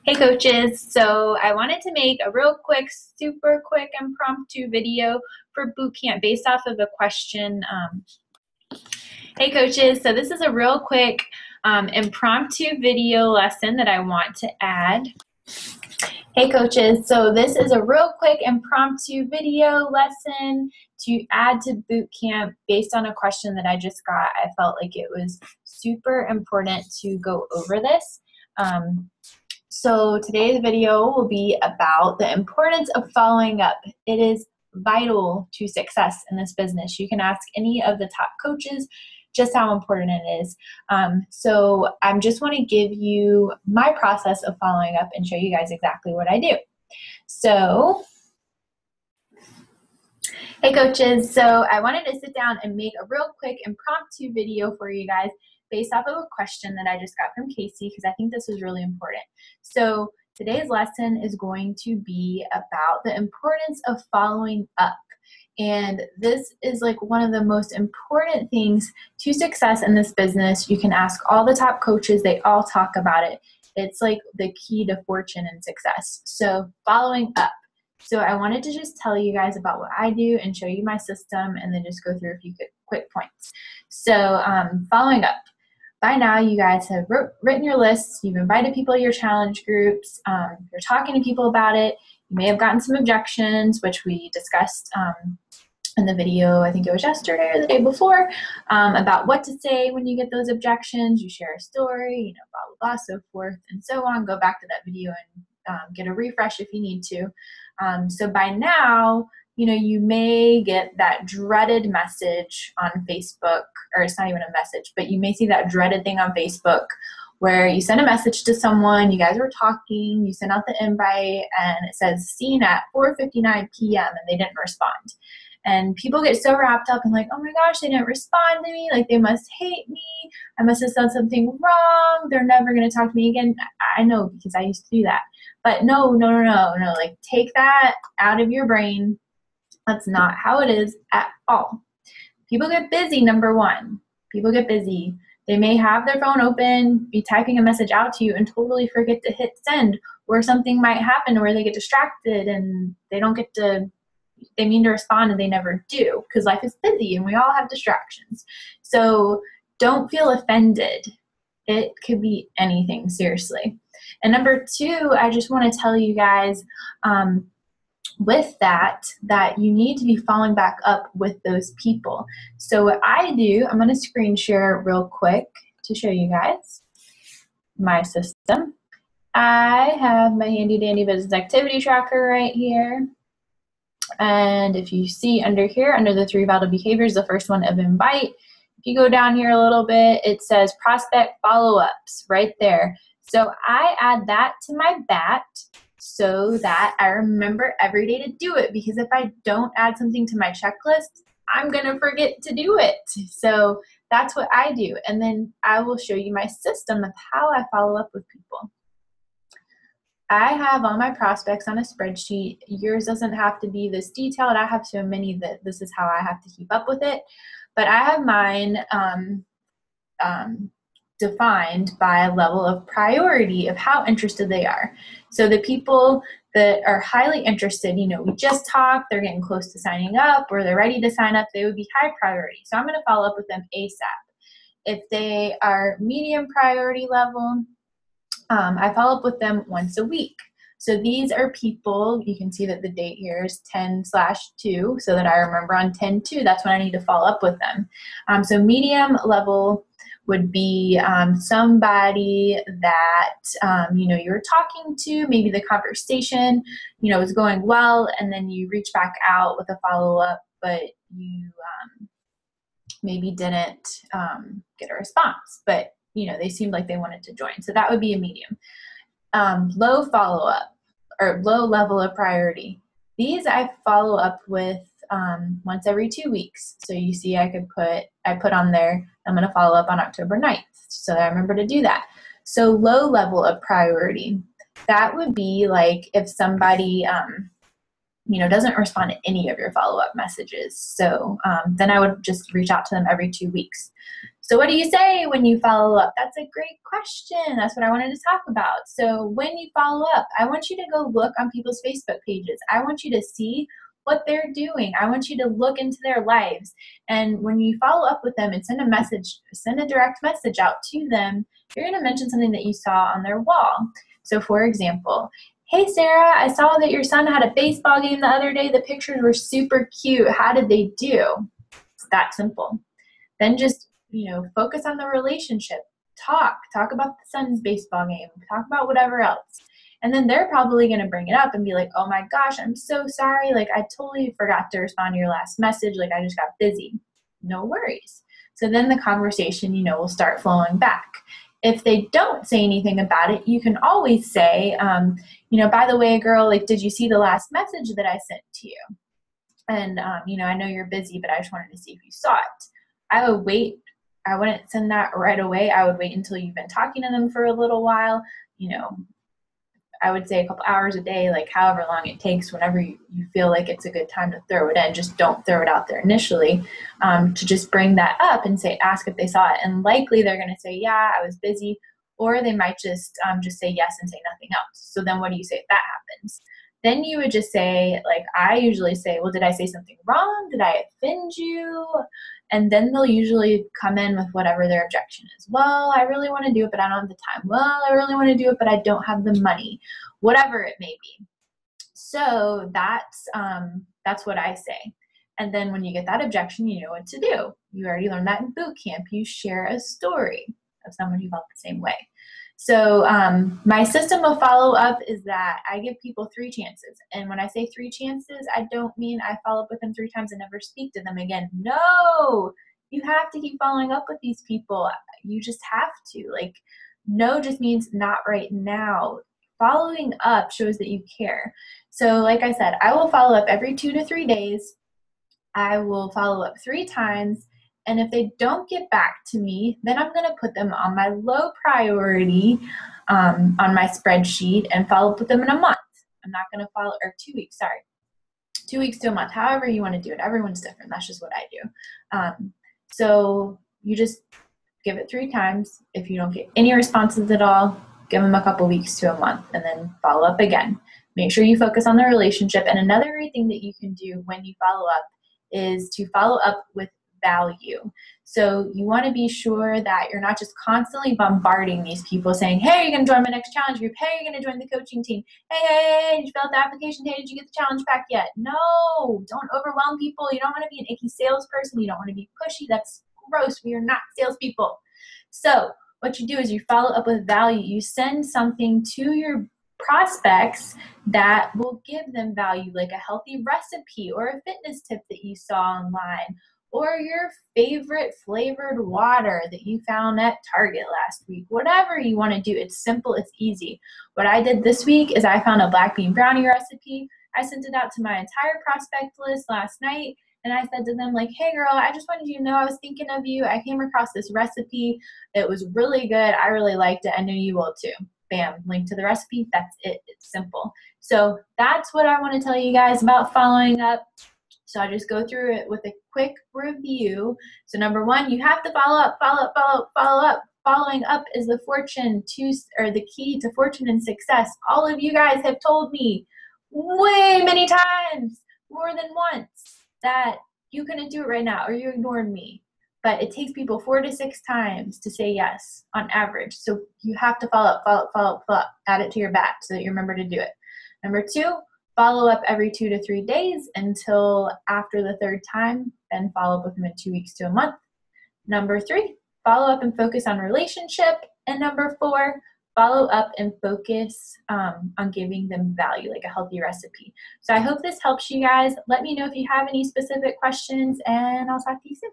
Hey coaches, so I wanted to make a real quick, super quick impromptu video for Bootcamp based off of a question. Hey coaches, so this is a real quick impromptu video lesson that I want to add. Hey coaches, so this is a real quick impromptu video lesson to add to Bootcamp based on a question that I just got. I felt like it was super important to go over this. So today's video will be about the importance of following up. It is vital to success in this business. You can ask any of the top coaches just how important it is. So I just want to give you my process of following up and show you guys exactly what I do. So, hey coaches, so I wanted to sit down and make a real quick impromptu video for you guys based off of a question that I just got from Casey, because I think this is really important. So today's lesson is going to be about the importance of following up. And this is like one of the most important things to success in this business. You can ask all the top coaches, they all talk about it. It's like the key to fortune and success. So following up. So I wanted to just tell you guys about what I do and show you my system and then just go through a few quick points. So following up. By now, you guys have written your lists, you've invited people to your challenge groups, you're talking to people about it, you may have gotten some objections, which we discussed in the video, I think it was yesterday or the day before, about what to say when you get those objections. You share a story, blah, blah, blah, so forth and so on. Go back to that video and get a refresh if you need to. So by now, you may get that dreaded message on Facebook, or it's not even a message, but you may see that dreaded thing on Facebook where you send a message to someone, you guys were talking, you send out the invite, and it says seen at 4:59 p.m. and they didn't respond. And people get so wrapped up and like, oh my gosh, they didn't respond to me, like they must hate me, I must have done something wrong, they're never going to talk to me again. I know, because I used to do that. But no, like take that out of your brain. That's not how it is at all. People get busy, number one. People get busy. They may have their phone open, be typing a message out to you, and totally forget to hit send, or something might happen where they get distracted and they mean to respond and they never do, because life is busy and we all have distractions. So don't feel offended. It could be anything, seriously. And number two, I just want to tell you guys, with that you need to be following back up with those people. So what I do, I'm going to screen share real quick to show you guys my system. I have my handy dandy business activity tracker right here. And if you see under here, under the 3 vital behaviors, the first one of invite, if you go down here a little bit, it says prospect follow-ups right there. So I add that to my BAT so that I remember every day to do it, because if I don't add something to my checklist, I'm going to forget to do it. So that's what I do. And then I will show you my system of how I follow up with people. I have all my prospects on a spreadsheet. Yours doesn't have to be this detailed. I have so many that this is how I have to keep up with it. But I have mine defined by a level of priority of how interested they are. So the people that are highly interested, we just talked, they're getting close to signing up, or they're ready to sign up, they would be high priority. So I'm going to follow up with them ASAP. If they are medium priority level, I follow up with them once a week. So these are people, you can see that the date here is 10/2, so that I remember on 10/2, that's when I need to follow up with them. So medium level would be somebody that, you're talking to, maybe the conversation, is going well, and then you reach back out with a follow-up, but you maybe didn't get a response, but, they seemed like they wanted to join. So that would be a medium. Low follow-up, or low level of priority. These I follow up with once every 2 weeks. So you see I put on there, I'm going to follow up on October 9th, so that I remember to do that. So low level of priority, that would be like if somebody, doesn't respond to any of your follow-up messages. So then I would just reach out to them every 2 weeks. So what do you say when you follow up? That's a great question. That's what I wanted to talk about. So when you follow up, I want you to go look on people's Facebook pages. I want you to see what they're doing. I want you to look into their lives. And when you follow up with them and send a message, send a direct message out to them, you're going to mention something that you saw on their wall. So for example, hey Sarah, I saw that your son had a baseball game the other day. The pictures were super cute. How did they do? It's that simple. Then just, focus on the relationship. Talk about the son's baseball game. Talk about whatever else. And then they're probably going to bring it up and be like, oh my gosh, I'm so sorry. Like, I totally forgot to respond to your last message. Like, I just got busy. No worries. So then the conversation, will start flowing back. If they don't say anything about it, you can always say, by the way, girl, like, did you see the last message that I sent to you? And, I know you're busy, but I just wanted to see if you saw it. I would wait. I wouldn't send that right away. I would wait until you've been talking to them for a little while. I would say a couple hours a day, like however long it takes, whenever you feel like it's a good time to throw it in. Just don't throw it out there initially, to just bring that up and ask if they saw it. And likely they're going to say, yeah, I was busy, or they might just say yes and say nothing else. So then what do you say if that happens? Then you would just say, like I usually say, well, did I say something wrong? Did I offend you? And then they'll usually come in with whatever their objection is. Well, I really want to do it, but I don't have the time. Well, I really want to do it, but I don't have the money. Whatever it may be. So that's what I say. And then when you get that objection, you know what to do. You already learned that in boot camp. You share a story of someone who felt the same way. So my system of follow-up is that I give people 3 chances. And when I say 3 chances, I don't mean I follow up with them 3 times and never speak to them again. No, you have to keep following up with these people. You just have to. Like, no just means not right now. Following up shows that you care. So like I said, I will follow up every 2 to 3 days. I will follow up 3 times. And if they don't get back to me, then I'm going to put them on my low priority on my spreadsheet and follow up with them in a month. I'm not going to follow, or 2 weeks, sorry. 2 weeks to a month, however you want to do it. Everyone's different. That's just what I do. So you just give it 3 times. If you don't get any responses at all, give them a couple weeks to a month and then follow up again. Make sure you focus on the relationship. And another great thing that you can do when you follow up is to follow up with value. So you want to be sure that you're not just constantly bombarding these people saying, hey, you're going to join my next challenge group. Hey, you're going to join the coaching team. Hey, did you fill out the application? Hey, did you get the challenge back yet? No, don't overwhelm people. You don't want to be an icky salesperson. You don't want to be pushy. That's gross. We are not salespeople. So what you do is you follow up with value. You send something to your prospects that will give them value, like a healthy recipe or a fitness tip that you saw online, or your favorite flavored water that you found at Target last week. Whatever you want to do, it's simple, it's easy. What I did this week is I found a black bean brownie recipe. I sent it out to my entire prospect list last night, and I said to them, like, hey girl, I just wanted you to know I was thinking of you. I came across this recipe. It was really good. I really liked it. I know you will too. Bam, link to the recipe. That's it. It's simple. So that's what I want to tell you guys about following up. So I'll just go through it with a quick review. So number 1, you have to follow up, follow up, follow up, follow up. Following up is the the key to fortune and success. All of you guys have told me way many times, more than once, that you couldn't do it right now or you ignored me. But it takes people 4 to 6 times to say yes on average. So you have to follow up, follow up, follow up, follow up. Add it to your bat so that you remember to do it. Number 2, follow up every 2 to 3 days until after the 3rd time, then follow up with them in 2 weeks to a month. Number 3, follow up and focus on relationship. And number 4, follow up and focus on giving them value, like a healthy recipe. So I hope this helps you guys. Let me know if you have any specific questions, and I'll talk to you soon.